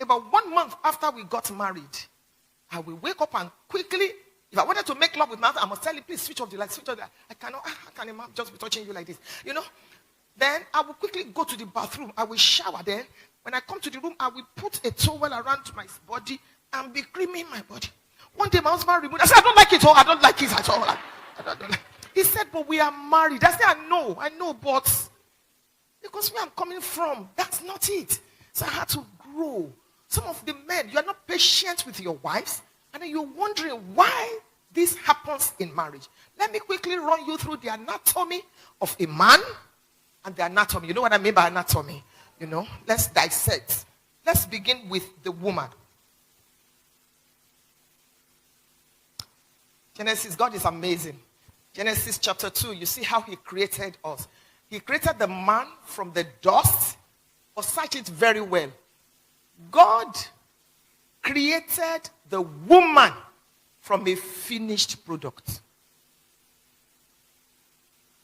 about 1 month after we got married, I will wake up and quickly, if I wanted to make love with my husband, I must tell him, please switch off the light, switch off the light. I cannot just be touching you like this, Then I will quickly go to the bathroom. I will shower. Then when I come to the room, I will put a towel around my body and be creaming my body. One day my husband removed. I said, I don't like it. I don't like it at all. I don't like it. He said, but we are married. I said, I know, but because where I'm coming from, that's not it. So I had to grow. Some of the men, you are not patient with your wives, and then you're wondering why this happens in marriage. Let me quickly run you through the anatomy of a man and the anatomy. You know what I mean by anatomy? Let's dissect. Let's begin with the woman. Genesis, God is amazing. Genesis chapter 2, you see how he created us. He created the man from the dust, but search it very well. God created the woman from a finished product.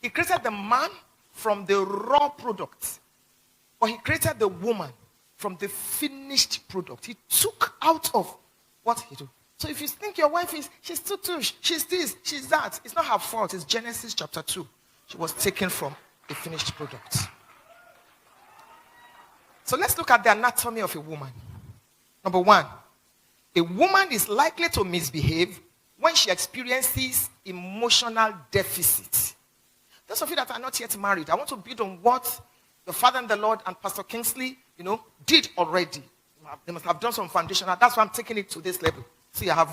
He created the man from the raw product, but he created the woman from the finished product. He took out of what he did. So if you think your wife she's too, she's this, she's that, it's not her fault. It's Genesis chapter 2. She was taken from a finished product. So let's look at the anatomy of a woman. Number 1, a woman is likely to misbehave when she experiences emotional deficit. Those of you that are not yet married, I want to build on what the Father and the Lord and Pastor Kingsley, did already. They must have done some foundation. That's why I'm taking it to this level. See, I have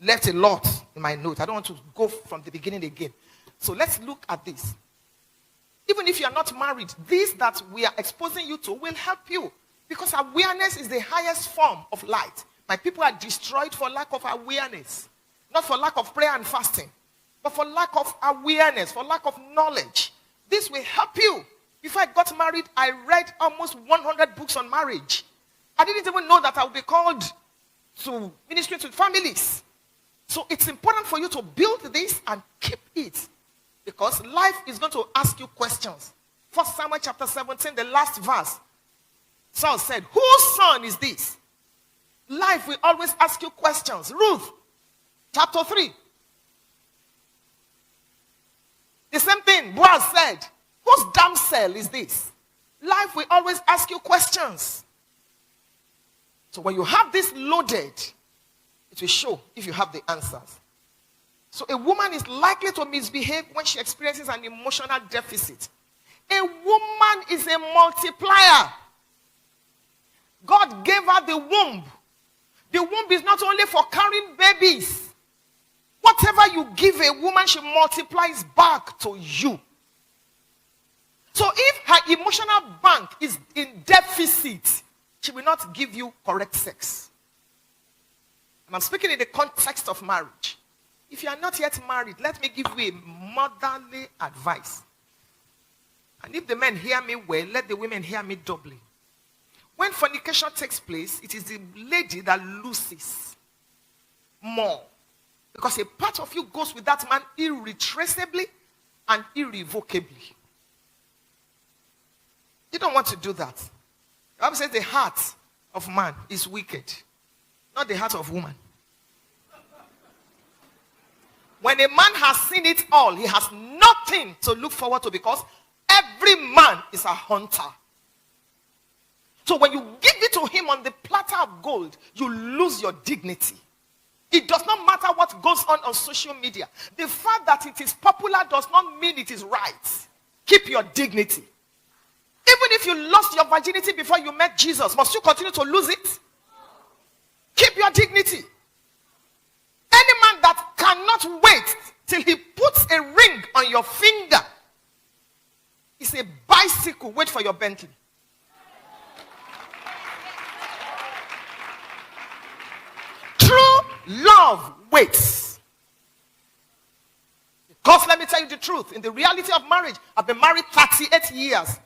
left a lot in my notes. I don't want to go from the beginning again. So let's look at this. Even if you are not married, this that we are exposing you to will help you. Because awareness is the highest form of light. My people are destroyed for lack of awareness. Not for lack of prayer and fasting, but for lack of awareness, for lack of knowledge. This will help you. Before I got married, I read almost 100 books on marriage. I didn't even know that I would be called to ministry to families. So it's important for you to build this and keep it. Because life is going to ask you questions. 1 Samuel chapter 17, the last verse. Saul said, whose son is this? Life will always ask you questions. Ruth, chapter 3. The same thing, Boaz said, whose damsel is this? Life will always ask you questions. So when you have this loaded, it will show if you have the answers. So a woman is likely to misbehave when she experiences an emotional deficit. A woman is a multiplier. God gave her the womb. The womb is not only for carrying babies. Whatever you give a woman, she multiplies back to you. So if her emotional bank is in deficit, she will not give you correct sex. And I'm speaking in the context of marriage. If you are not yet married, let me give you a motherly advice. And if the men hear me well, let the women hear me doubly. When fornication takes place, it is the lady that loses more. Because a part of you goes with that man irretraceably and irrevocably. You don't want to do that. The Bible says the heart of man is wicked, not the heart of woman. When a man has seen it all, he has nothing to look forward to because every man is a hunter. So when you give it to him on the platter of gold, you lose your dignity. It does not matter what goes on social media. The fact that it is popular does not mean it is right. Keep your dignity. Even if you lost your virginity before you met Jesus, must you continue to lose it? Keep your dignity. Any man that cannot wait till he puts a ring on your finger is a bicycle. Wait for your Bentley. True love waits. Because let me tell you the truth. In the reality of marriage, I've been married 38 years.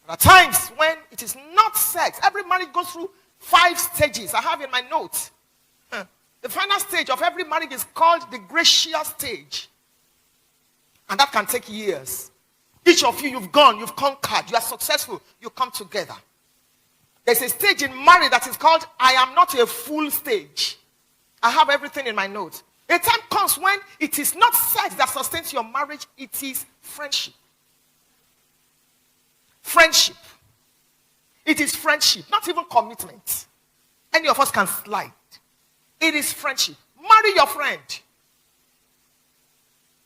There are times when it is not sex. Every marriage goes through 5 stages. I have in my notes. The final stage of every marriage is called the gracious stage. And that can take years. Each of you, you've gone, you've conquered, you are successful, you come together. There's a stage in marriage that is called I am not a full stage. I have everything in my notes. A time comes when it is not sex that sustains your marriage, it is friendship. Friendship. It is friendship, not even commitment. Any of us can slide. It is friendship. Marry your friend.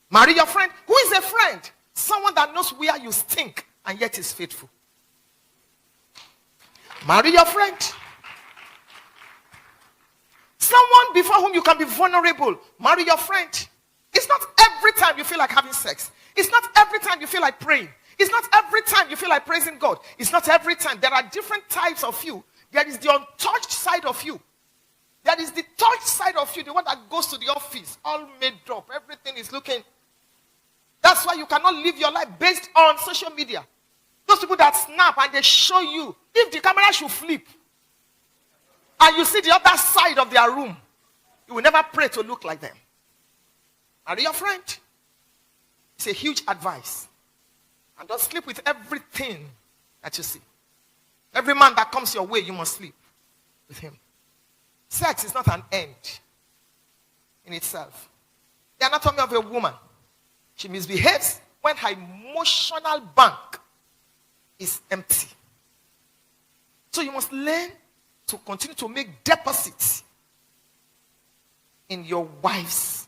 Marry your friend. Who is a friend? Someone that knows where you stink and yet is faithful. Marry your friend. Someone before whom you can be vulnerable. Marry your friend. It's not every time you feel like having sex. It's not every time you feel like praying. It's not every time you feel like praising God. It's not every time. There are different types of you. There is the untouched side of you. There is the touched side of you, the one that goes to the office, all made up. Everything is looking. That's why you cannot live your life based on social media. Those people that snap and they show you, if the camera should flip, and you see the other side of their room, you will never pray to look like them. Are you your friend? It's a huge advice. And don't sleep with everything that you see. Every man that comes your way, you must sleep with him. Sex is not an end in itself. The anatomy of a woman. She misbehaves when her emotional bank is empty. So you must learn to continue to make deposits in your wife's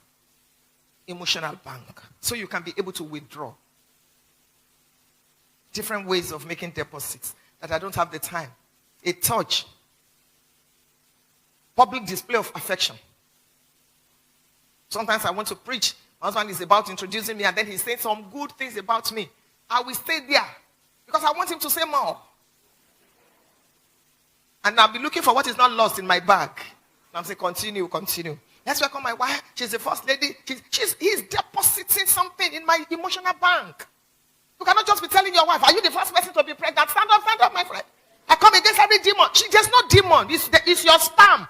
emotional bank so you can be able to withdraw. Different ways of making deposits that I don't have the time. A touch. Public display of affection. Sometimes I want to preach. My husband is about introducing me and then he's saying some good things about me. I will stay there because I want him to say more. And I'll be looking for what is not lost in my bag. And I'm saying, continue. Let's welcome my wife. She's the first lady. He's depositing something in my emotional bank. You cannot just be telling your wife, are you the first person to be pregnant? Stand up, my friend. I come against every demon. There's no demon. It's your spam.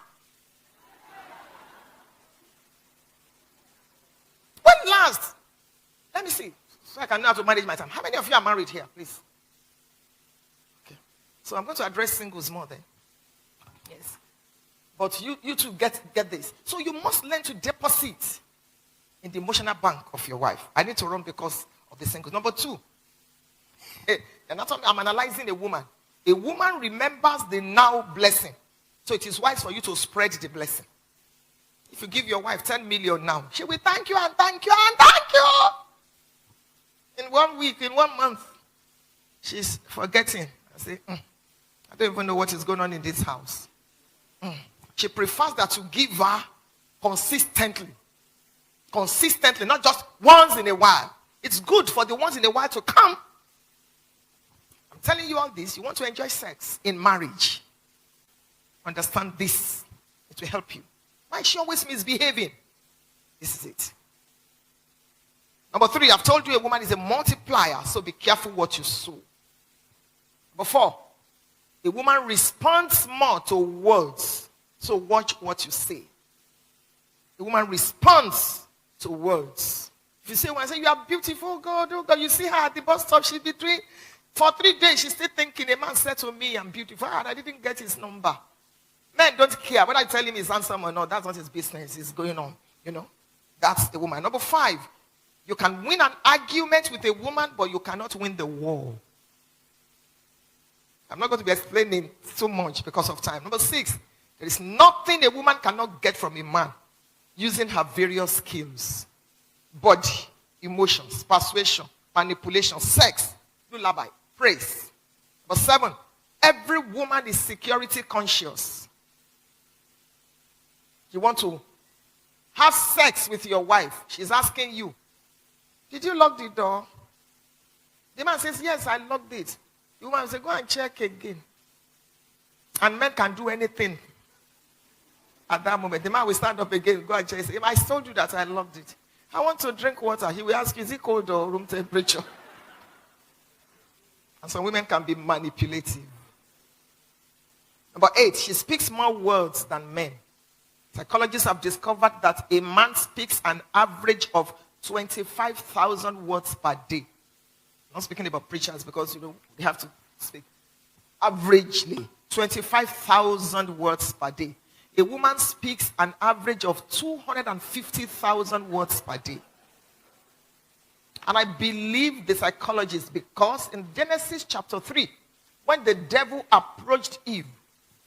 When last? Let me see. So I can know how to manage my time. How many of you are married here, please? Okay. So I'm going to address singles more then. Yes. But you two get this. So you must learn to deposit in the emotional bank of your wife. I need to run because of the singles. Number 2. I'm analyzing a woman. A woman remembers the now blessing. So it is wise for you to spread the blessing. If you give your wife 10 million now, she will thank you and thank you and thank you. In 1 week, in 1 month, she's forgetting. I say, I don't even know what is going on in this house. She prefers that you give her consistently. Consistently, not just once in a while. It's good for the once in a while to come. I'm telling you all this. You want to enjoy sex in marriage. Understand this. It will help you. Why is she always misbehaving? This is it. Number 3, I've told you a woman is a multiplier, so be careful what you sow. Number 4, a woman responds more to words, so watch what you say. A woman responds to words. If you say, when I say you are beautiful, God, oh God, you see her at the bus stop, she's between, for 3 days, she's still thinking, a man said to me, I'm beautiful, and I didn't get his number. Men don't care whether I tell him he's handsome or not. That's not his business. It's going on. That's the woman. Number 5, you can win an argument with a woman, but you cannot win the war. I'm not going to be explaining so much because of time. Number 6, there is nothing a woman cannot get from a man using her various skills. Body, emotions, persuasion, manipulation, sex, lullaby, praise. Number 7, every woman is security conscious. You want to have sex with your wife. She's asking you, did you lock the door? The man says, yes, I locked it. The woman says, go and check again. And men can do anything at that moment. The man will stand up again, go and check. Say, I told you that I locked it. I want to drink water. He will ask you, is it cold or room temperature? And some women can be manipulative. Number 8, she speaks more words than men. Psychologists have discovered that a man speaks an average of 25,000 words per day. I'm not speaking about preachers because, they have to speak. Averagely, 25,000 words per day. A woman speaks an average of 250,000 words per day. And I believe the psychologist, because in Genesis chapter 3, when the devil approached Eve,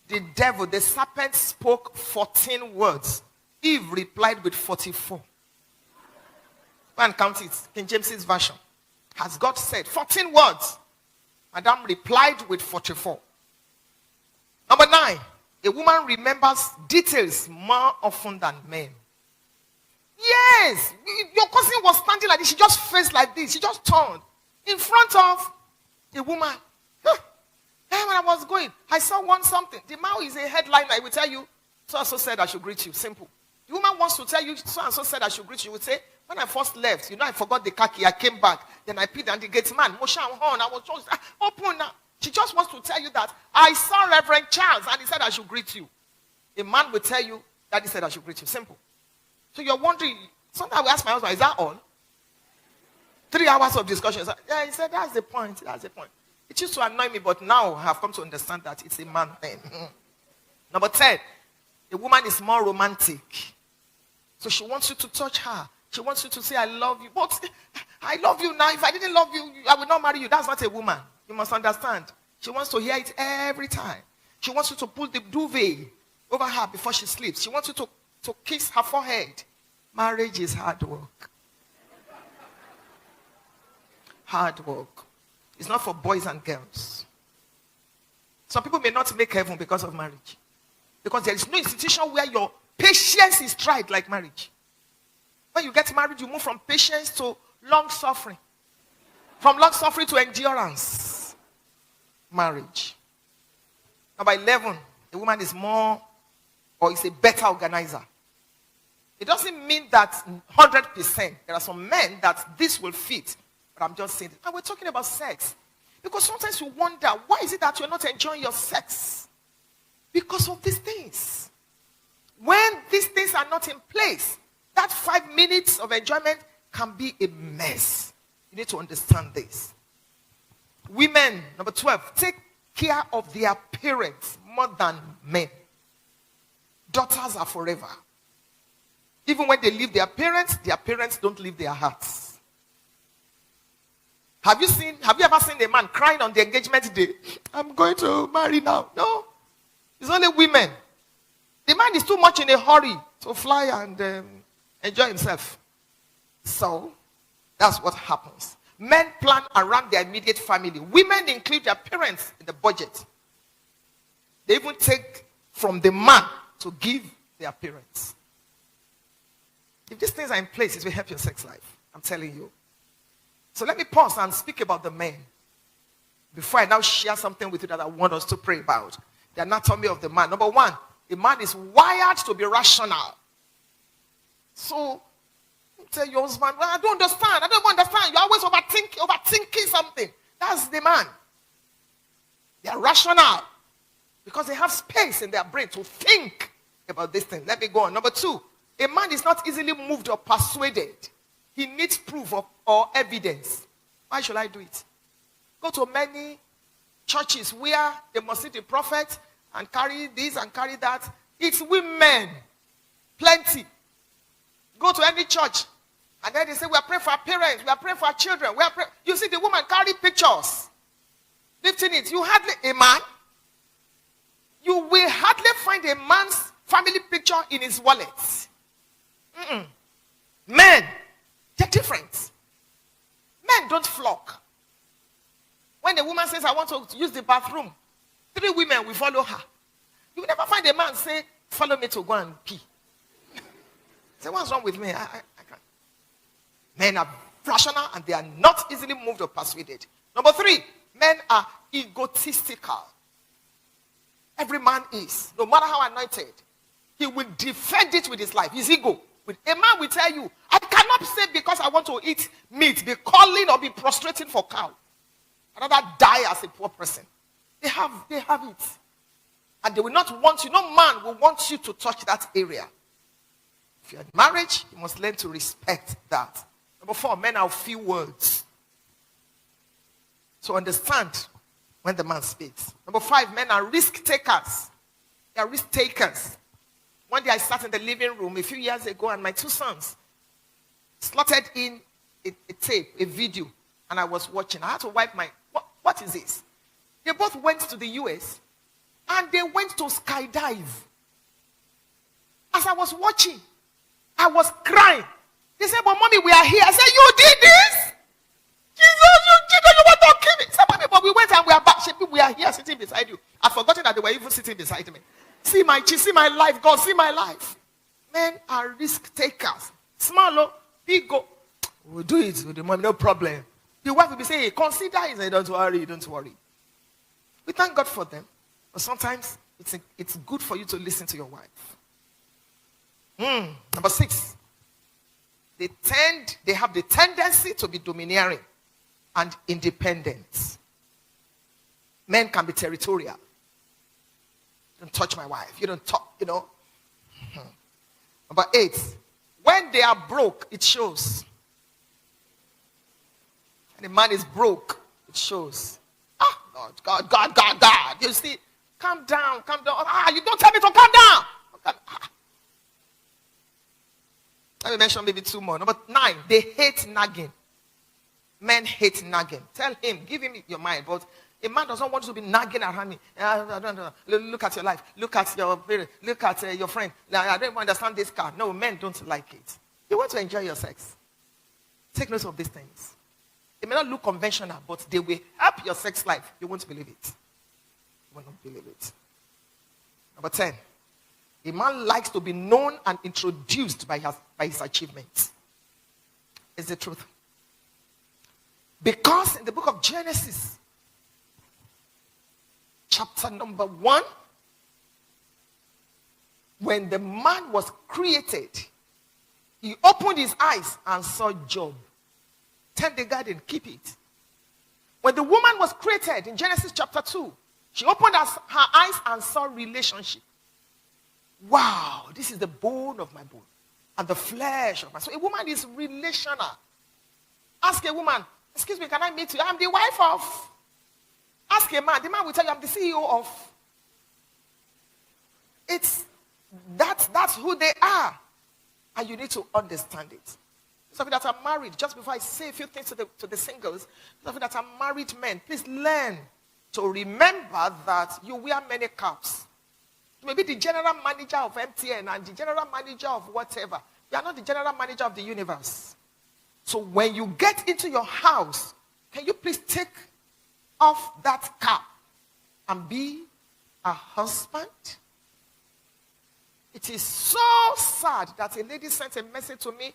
the serpent spoke 14 words. Eve replied with 44. Go and count it. King James's version. Has God said 14 words? Adam replied with 44. Number 9. A woman remembers details more often than men. Yes. Your cousin was standing like this. She just faced like this. She just turned in front of a woman. When I was going, I saw something. The man is a headliner. He will tell you, so said I should greet you. Simple. The woman wants to tell you, so said I should greet you. You would say, when I first left, I forgot the car key. I came back. Then I peed and the gate man, motion horn. I was just open now. She just wants to tell you that I saw Reverend Charles and he said I should greet you. A man will tell you that he said I should greet you. Simple. So you're wondering, sometimes we ask my husband, is that all? 3 hours of discussion. Yeah, he said, that's the point. That's the point. It used to annoy me, but now I have come to understand that it's a man thing. Number 10, a woman is more romantic. So she wants you to touch her. She wants you to say, I love you. But I love you now. If I didn't love you, I would not marry you. That's not a woman. You must understand. She wants to hear it every time. She wants you to pull the duvet over her before she sleeps. She wants you to kiss her forehead. Marriage is hard work. Hard work. It's not for boys and girls. Some people may not make heaven because of marriage. Because there is no institution where your patience is tried like marriage. When you get married, you move from patience to long suffering. From long suffering to endurance. Marriage. Number 11, a woman is more or is a better organizer. It doesn't mean that 100%. There are some men that this will fit. But I'm just saying this. And we're talking about sex. Because sometimes you wonder, why is it that you're not enjoying your sex? Because of these things. When these things are not in place, that 5 minutes of enjoyment can be a mess. You need to understand this. Women, number 12, take care of their parents more than men. Daughters are forever. Even when they leave their parents don't leave their hearts. Have you ever seen a man crying on the engagement day? I'm going to marry now. No. It's only women. The man is too much in a hurry to fly and enjoy himself. So, that's what happens. Men plan around their immediate family. Women include their parents in the budget. They even take from the man to give their parents. If these things are in place, it will help your sex life. I'm telling you. So let me pause and speak about the men. Before I now share something with you that I want us to pray about. The anatomy of the man. Number 1, a man is wired to be rational. So, you tell your husband, well, I don't understand. You're always overthinking something. That's the man. They are rational. Because they have space in their brain to think about this thing. Let me go on. Number 2, a man is not easily moved or persuaded. He needs proof or evidence. Why should I do it? Go to many churches where they must see the prophet and carry this and carry that. It's women. Plenty. Go to any church and then they say, we are praying for our parents, we are praying for our children. You see the woman carry pictures. Lifting it. You will hardly find a man's family picture in his wallet. Men, they're different. Men don't flock. When the woman says, I want to use the bathroom, 3 women will follow her. You will never find a man say, follow me to go and pee. Say, what's wrong with me? I can't. Men are rational and they are not easily moved or persuaded. Number 3, men are egotistical. Every man is. No matter how anointed, he will defend it with his life, his ego. A man will tell you, I cannot say because I want to eat meat, be calling or be prostrating for cow. I'd rather die as a poor person. They have it. And they will not want you. No man will want you to touch that area. If you're in marriage, you must learn to respect that. Number 4, men have few words. So understand, when the man speaks. Number 5, men are risk takers. They are risk takers. One day I sat in the living room a few years ago and my 2 sons slotted in a tape, a video, and I was watching. I had to wipe my, what is this? They both went to the US and they went to skydive. As I was watching, I was crying. They said, but mommy, we are here. I said, you did this? Jesus, you did it. You want to kill me. I said, mommy, but we went and we are back. We are here sitting beside you. I'd forgotten that they were even sitting beside me. See my life. God, see my life. Men are risk takers. Small, big, go. We'll do it with the mommy, no problem. The wife will be saying, consider it. Say, don't worry. We thank God for them. But sometimes it's good for you to listen to your wife. Number 6. They have the tendency to be domineering and independent. Men can be territorial. Don't touch my wife. You don't talk, Number 8. When they are broke, it shows. And the man is broke, it shows. God. You see, calm down. You don't tell me to calm down. Let me mention maybe 2 more. Number 9, they hate nagging. Men hate nagging. Tell him, give him your mind. But a man doesn't want to be nagging around me. Look at your life. Look at your parents. Look at your friend. I don't understand this car. No, men don't like it. You want to enjoy your sex. Take note of these things. It may not look conventional, but they will help your sex life. You won't believe it. You will not believe it. Number 10. A man likes to be known and introduced by his achievements. It's the truth. Because in the book of Genesis, chapter number 1, when the man was created, he opened his eyes and saw Job. Tend the garden, keep it. When the woman was created in Genesis chapter 2, she opened her eyes and saw relationship. Wow, this is the bone of my bone and the flesh of my soul. A woman is relational. Ask a woman, excuse me, can I meet you? I'm the wife of. Ask a man, the man will tell you I'm the CEO of. That's who they are. And you need to understand it. Some of you that are married, just before I say a few things to the singles, some of you that are married men, please learn to remember that you wear many caps. You may be the general manager of MTN and the general manager of whatever. You are not the general manager of the universe. So when you get into your house, can you please take off that cap and be a husband? It is so sad that a lady sent a message to me,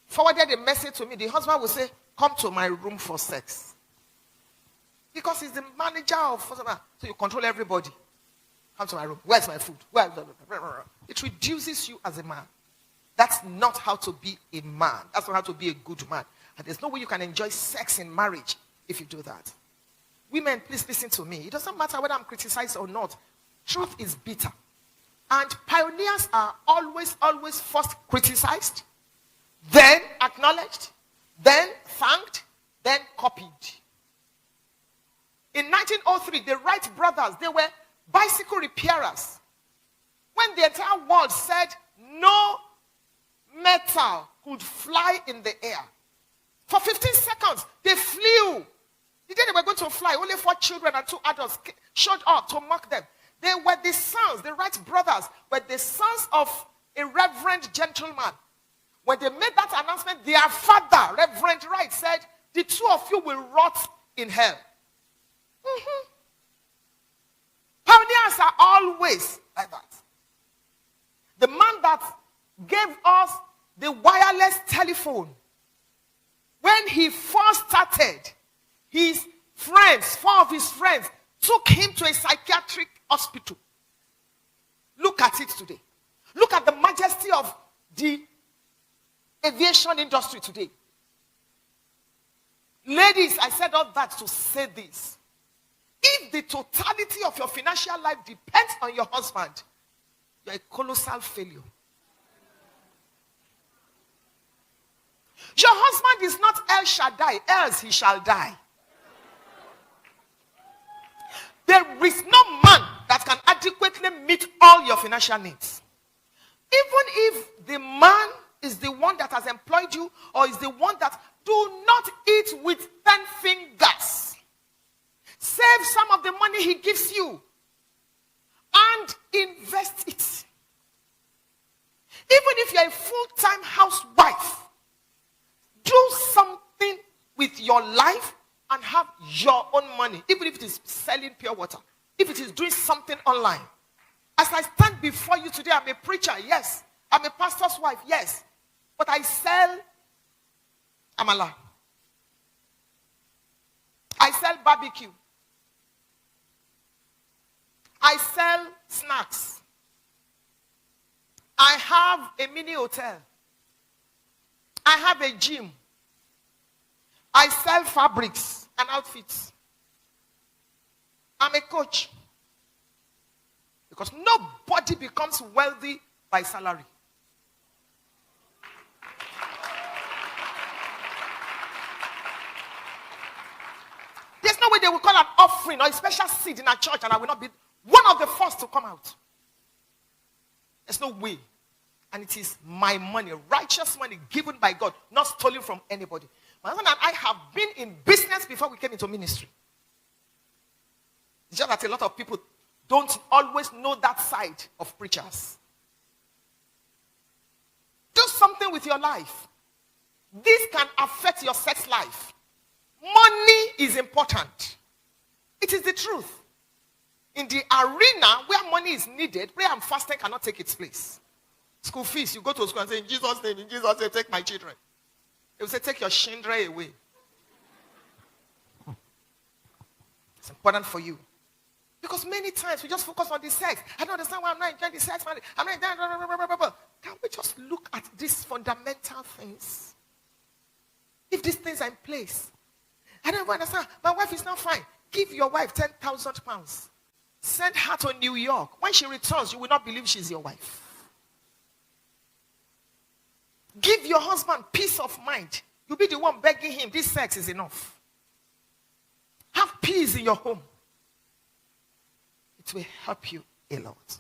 forwarded a message to me. The husband will say, come to my room for sex. Because he's the manager of, so you control everybody. Come to my room. Where's my food? It reduces you as a man. That's not how to be a man. That's not how to be a good man. And there's no way you can enjoy sex in marriage if you do that. Women, please listen to me. It doesn't matter whether I'm criticized or not. Truth is bitter. And pioneers are always first criticized, then acknowledged, then thanked, then copied. In 1903, the Wright brothers, they were bicycle repairers. When the entire world said no metal could fly in the air, for 15 seconds, they flew. The day they were going to fly, only 4 children and 2 adults showed up to mock them. They were the sons, the Wright brothers, were the sons of a reverend gentleman. When they made that announcement, their father, Reverend Wright, said, the 2 of you will rot in hell. Pioneers are always like that. The man that gave us the wireless telephone, when he first started, his friends, 4 of his friends, took him to a psychiatric hospital. Look at it today. Look at the majesty of the aviation industry today. Ladies, I said all that to say this. If the totality of your financial life depends on your husband, you're a colossal failure. Your husband is not El Shaddai, else he shall die. There is no man that can adequately meet all your financial needs. Even if the man is the one that has employed you, or is the one that do not eat with 10 fingers. Save some of the money he gives you and invest it. Even if you're a full-time housewife, do something with your life and have your own money. Even if it is selling pure water, if it is doing something online. As I stand before you today, I'm a preacher, yes. I'm a pastor's wife, yes. But I sell amala. I sell barbecue. I sell snacks. I have a mini hotel. I have a gym. I sell fabrics and outfits. I'm a coach. Because nobody becomes wealthy by salary. There's no way they will call an offering or a special seed in a church and I will not be one of the first to come out. There's no way. And it is my money, righteous money given by God, not stolen from anybody. My husband and I have been in business before we came into ministry. It's just that a lot of people don't always know that side of preachers. Do something with your life. This can affect your sex life. Money is important. It is the truth. In the arena where money is needed, prayer and fasting cannot take its place. School fees, you go to school and say, in Jesus' name, take my children. They will say, take your children away. It's important for you. Because many times we just focus on the sex. I don't understand why I'm not enjoying the sex. I'm not enjoying. Can we just look at these fundamental things? If these things are in place. I don't understand. My wife is not fine. Give your wife 10,000 pounds. Send her to New York. When she returns, you will not believe she's your wife. Give your husband peace of mind. You'll be the one begging him, this sex is enough. Have peace in your home. It will help you a lot.